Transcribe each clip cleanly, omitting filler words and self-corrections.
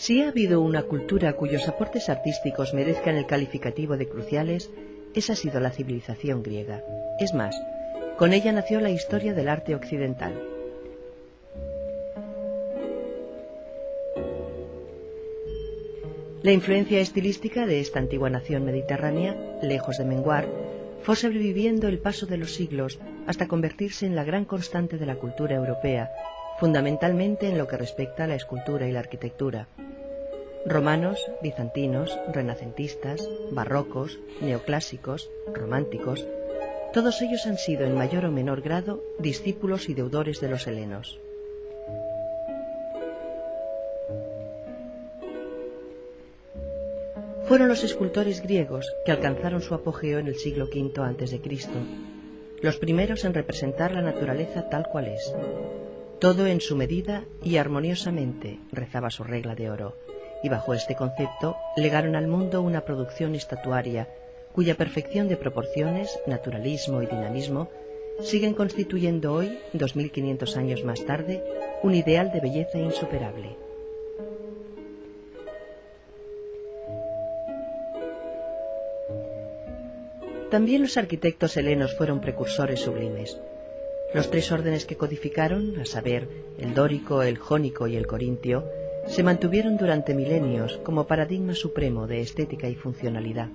Si ha habido una cultura cuyos aportes artísticos merezcan el calificativo de cruciales, esa ha sido la civilización griega. Es más, con ella nació la historia del arte occidental. La influencia estilística de esta antigua nación mediterránea, lejos de menguar, fue sobreviviendo el paso de los siglos hasta convertirse en la gran constante de la cultura europea, fundamentalmente en lo que respecta a la escultura y la arquitectura. Romanos, bizantinos, renacentistas, barrocos, neoclásicos, románticos, todos ellos han sido en mayor o menor grado discípulos y deudores de los helenos. Fueron los escultores griegos que alcanzaron su apogeo en el siglo V a.C., los primeros en representar la naturaleza tal cual es. Todo en su medida y armoniosamente, rezaba su regla de oro, y bajo este concepto legaron al mundo una producción estatuaria cuya perfección de proporciones, naturalismo y dinamismo siguen constituyendo hoy, 2500 años más tarde, un ideal de belleza insuperable. También los arquitectos helenos fueron precursores sublimes. Los tres órdenes que codificaron, a saber, el dórico, el jónico y el corintio, se mantuvieron durante milenios como paradigma supremo de estética y funcionalidad.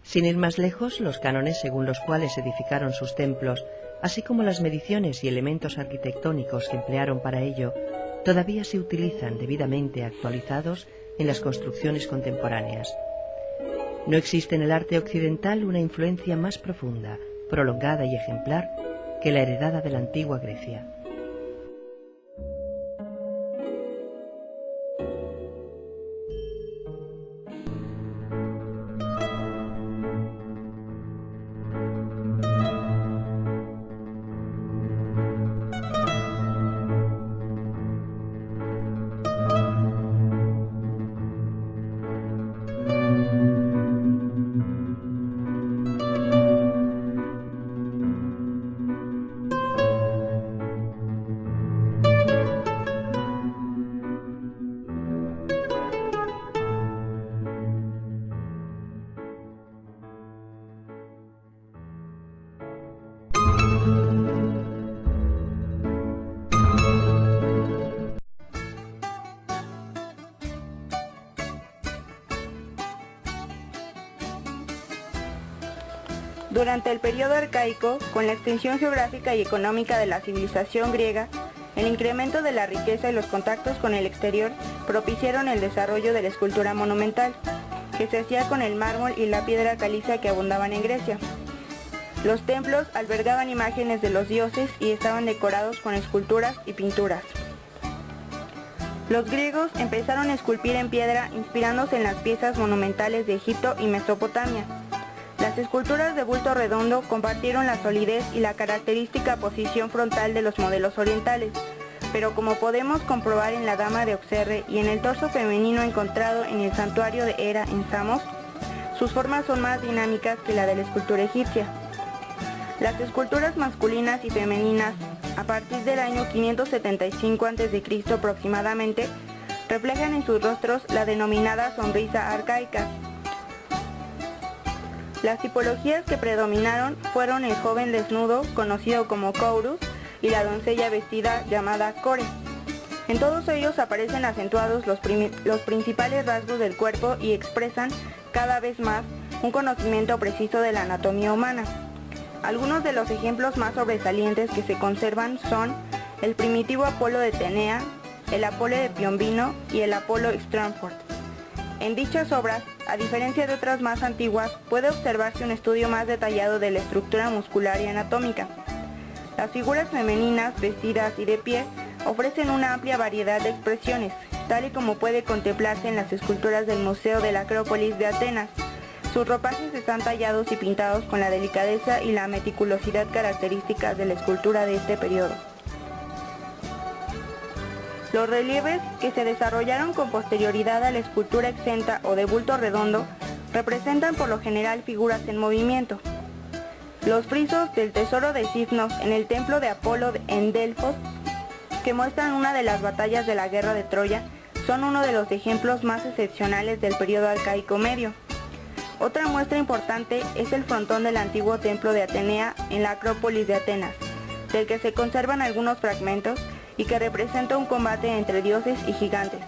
Sin ir más lejos, los cánones según los cuales edificaron sus templos, así como las mediciones y elementos arquitectónicos que emplearon para ello, todavía se utilizan debidamente actualizados en las construcciones contemporáneas. No existe en el arte occidental una influencia más profunda, prolongada y ejemplar que la heredada de la antigua Grecia. Durante el periodo arcaico, con la extensión geográfica y económica de la civilización griega, el incremento de la riqueza y los contactos con el exterior propiciaron el desarrollo de la escultura monumental, que se hacía con el mármol y la piedra caliza que abundaban en Grecia. Los templos albergaban imágenes de los dioses y estaban decorados con esculturas y pinturas. Los griegos empezaron a esculpir en piedra inspirándose en las piezas monumentales de Egipto y Mesopotamia. Las esculturas de bulto redondo compartieron la solidez y la característica posición frontal de los modelos orientales, pero como podemos comprobar en la Dama de Auxerre y en el torso femenino encontrado en el santuario de Hera en Samos, sus formas son más dinámicas que la de la escultura egipcia. Las esculturas masculinas y femeninas, a partir del año 575 a.C. aproximadamente, reflejan en sus rostros la denominada sonrisa arcaica. Las tipologías que predominaron fueron el joven desnudo, conocido como Courus, y la doncella vestida, llamada Core. En todos ellos aparecen acentuados los principales rasgos del cuerpo y expresan, cada vez más, un conocimiento preciso de la anatomía humana. Algunos de los ejemplos más sobresalientes que se conservan son el primitivo Apolo de Tenea, el Apolo de Piombino y el Apolo Stratford. En dichas obras, a diferencia de otras más antiguas, puede observarse un estudio más detallado de la estructura muscular y anatómica. Las figuras femeninas, vestidas y de pie, ofrecen una amplia variedad de expresiones, tal y como puede contemplarse en las esculturas del Museo de la Acrópolis de Atenas. Sus ropajes están tallados y pintados con la delicadeza y la meticulosidad características de la escultura de este periodo. Los relieves, que se desarrollaron con posterioridad a la escultura exenta o de bulto redondo, representan por lo general figuras en movimiento. Los frisos del tesoro de Sifnos en el templo de Apolo en Delfos, que muestran una de las batallas de la guerra de Troya, son uno de los ejemplos más excepcionales del periodo arcaico medio. Otra muestra importante es el frontón del antiguo templo de Atenea en la Acrópolis de Atenas, del que se conservan algunos fragmentos y que representa un combate entre dioses y gigantes.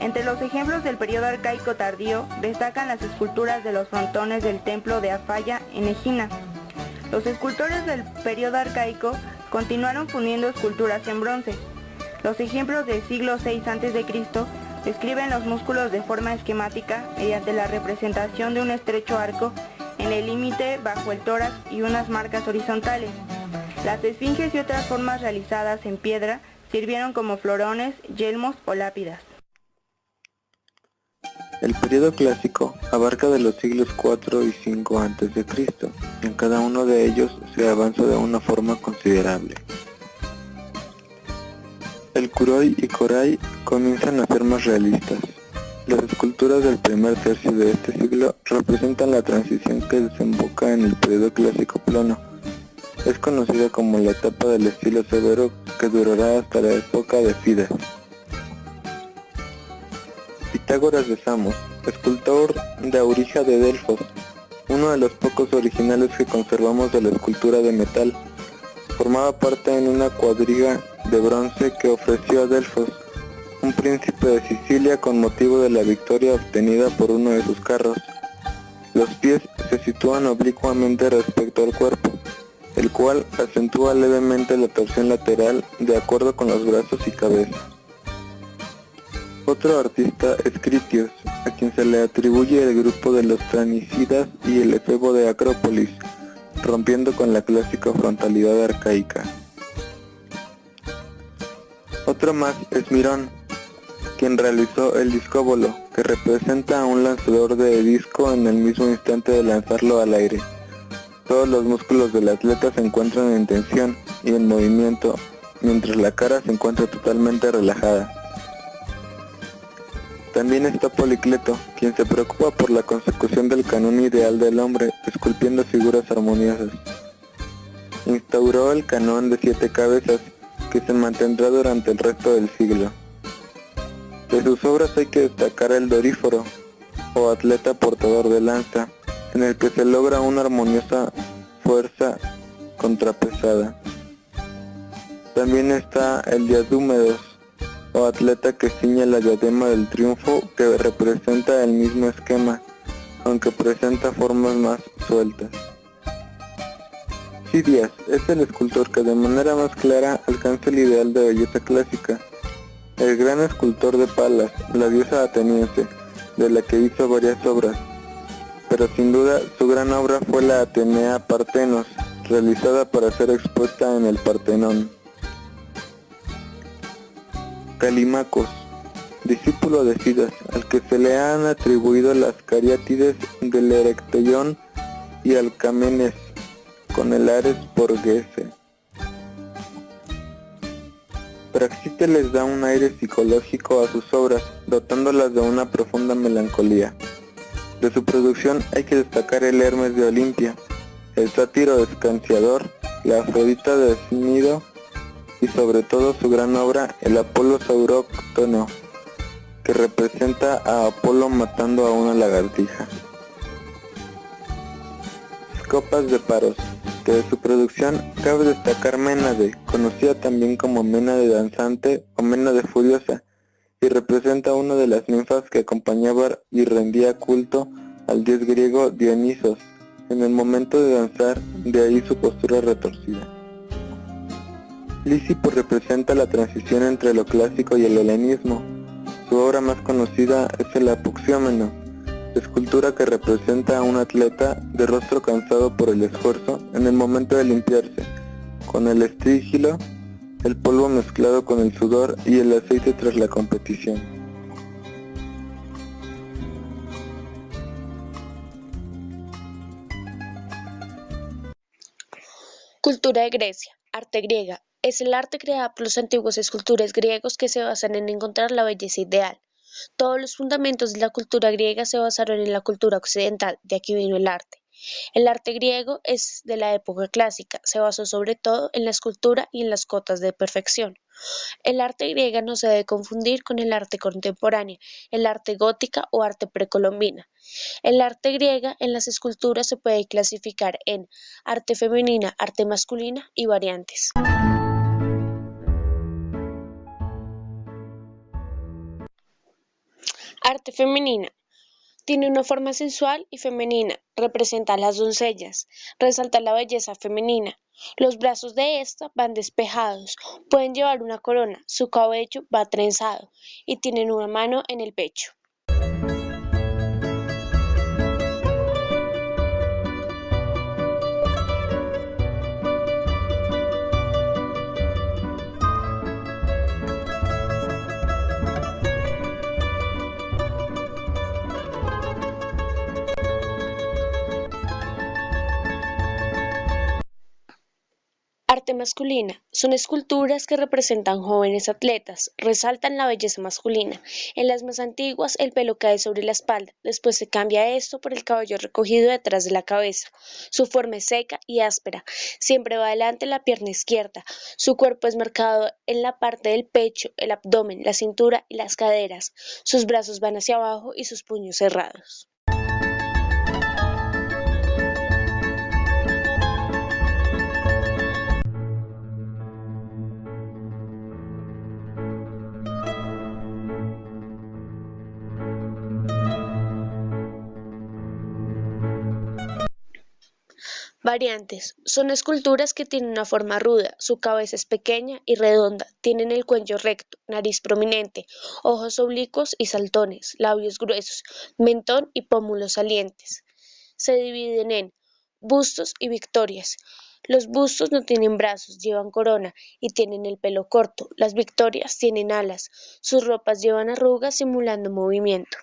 Entre los ejemplos del periodo arcaico tardío destacan las esculturas de los frontones del templo de Afaya en Egina. Los escultores del periodo arcaico continuaron fundiendo esculturas en bronce. Los ejemplos del siglo VI a.C. describen los músculos de forma esquemática mediante la representación de un estrecho arco en el límite bajo el tórax y unas marcas horizontales. Las esfinges y otras formas realizadas en piedra sirvieron como florones, yelmos o lápidas. El periodo clásico abarca de los siglos IV y V a.C. En cada uno de ellos se avanza de una forma considerable. El Kuroi y Korai comienzan a ser más realistas. Las esculturas del primer tercio de este siglo representan la transición que desemboca en el periodo clásico plano. Es conocida como la etapa del estilo severo que durará hasta la época de Fides. Pitágoras de Samos, escultor de Aurija de Delfos, uno de los pocos originales que conservamos de la escultura de metal, formaba parte en una cuadriga de bronce que ofreció a Delfos, un príncipe de Sicilia, con motivo de la victoria obtenida por uno de sus carros. Los pies se sitúan oblicuamente respecto al cuerpo, el cual acentúa levemente la torsión lateral de acuerdo con los brazos y cabeza. Otro artista es Critios, a quien se le atribuye el grupo de los Tranicidas y el efebo de Acrópolis, rompiendo con la clásica frontalidad arcaica. Otro más es Mirón, quien realizó el discóbolo, que representa a un lanzador de disco en el mismo instante de lanzarlo al aire. Todos los músculos del atleta se encuentran en tensión y en movimiento, mientras la cara se encuentra totalmente relajada. También está Policleto, quien se preocupa por la consecución del canon ideal del hombre, esculpiendo figuras armoniosas. Instauró el canon de 7 cabezas, que se mantendrá durante el resto del siglo. De sus obras hay que destacar el Doríforo, o atleta portador de lanza, en el que se logra una armoniosa fuerza contrapesada. También está el Diadúmedos, o atleta que ciñe la diadema del triunfo, que representa el mismo esquema, aunque presenta formas más sueltas. Fidias es el escultor que de manera más clara alcanza el ideal de belleza clásica. El gran escultor de Palas, la diosa ateniense, de la que hizo varias obras, pero sin duda su gran obra fue la Atenea Partenos, realizada para ser expuesta en el Partenón. Calimacos, discípulo de Fidas, al que se le han atribuido las cariátides del Erecteión y Alcamenes, con el Ares Borghese. Praxíteles da un aire psicológico a sus obras, dotándolas de una profunda melancolía. De su producción hay que destacar el Hermes de Olimpia, el Sátiro Escanciador, la Afrodita de Cnido y sobre todo su gran obra, el Apolo Sauróctono, que representa a Apolo matando a una lagartija. Copas de Paros, que de su producción cabe destacar Ménade, conocida también como Ménade danzante o Ménade furiosa, y representa a una de las ninfas que acompañaba y rendía culto al dios griego Dionisos en el momento de danzar, de ahí su postura retorcida. Lísipo representa la transición entre lo clásico y el helenismo. Su obra más conocida es el Apuxiómeno, escultura que representa a un atleta de rostro cansado por el esfuerzo en el momento de limpiarse, con el estrígilo, el polvo mezclado con el sudor y el aceite tras la competición. Cultura de Grecia, arte griega. Es el arte creado por los antiguos escultores griegos que se basan en encontrar la belleza ideal. Todos los fundamentos de la cultura griega se basaron en la cultura occidental, de aquí vino el arte. El arte griego es de la época clásica, se basó sobre todo en la escultura y en las cotas de perfección. El arte griega no se debe confundir con el arte contemporáneo, el arte gótica o arte precolombina. El arte griega en las esculturas se puede clasificar en arte femenina, arte masculina y variantes. Arte femenina. Tiene una forma sensual y femenina, representa a las doncellas, resalta la belleza femenina. Los brazos de esta van despejados, pueden llevar una corona, su cabello va trenzado y tienen una mano en el pecho. Arte masculina. Son esculturas que representan jóvenes atletas, resaltan la belleza masculina. En las más antiguas el pelo cae sobre la espalda, después se cambia esto por el cabello recogido detrás de la cabeza. Su forma es seca y áspera, siempre va adelante la pierna izquierda. Su cuerpo es marcado en la parte del pecho, el abdomen, la cintura y las caderas. Sus brazos van hacia abajo y sus puños cerrados. Variantes. Son esculturas que tienen una forma ruda, su cabeza es pequeña y redonda, tienen el cuello recto, nariz prominente, ojos oblicuos y saltones, labios gruesos, mentón y pómulos salientes. Se dividen en bustos y victorias. Los bustos no tienen brazos, llevan corona y tienen el pelo corto. Las victorias tienen alas, sus ropas llevan arrugas simulando movimiento.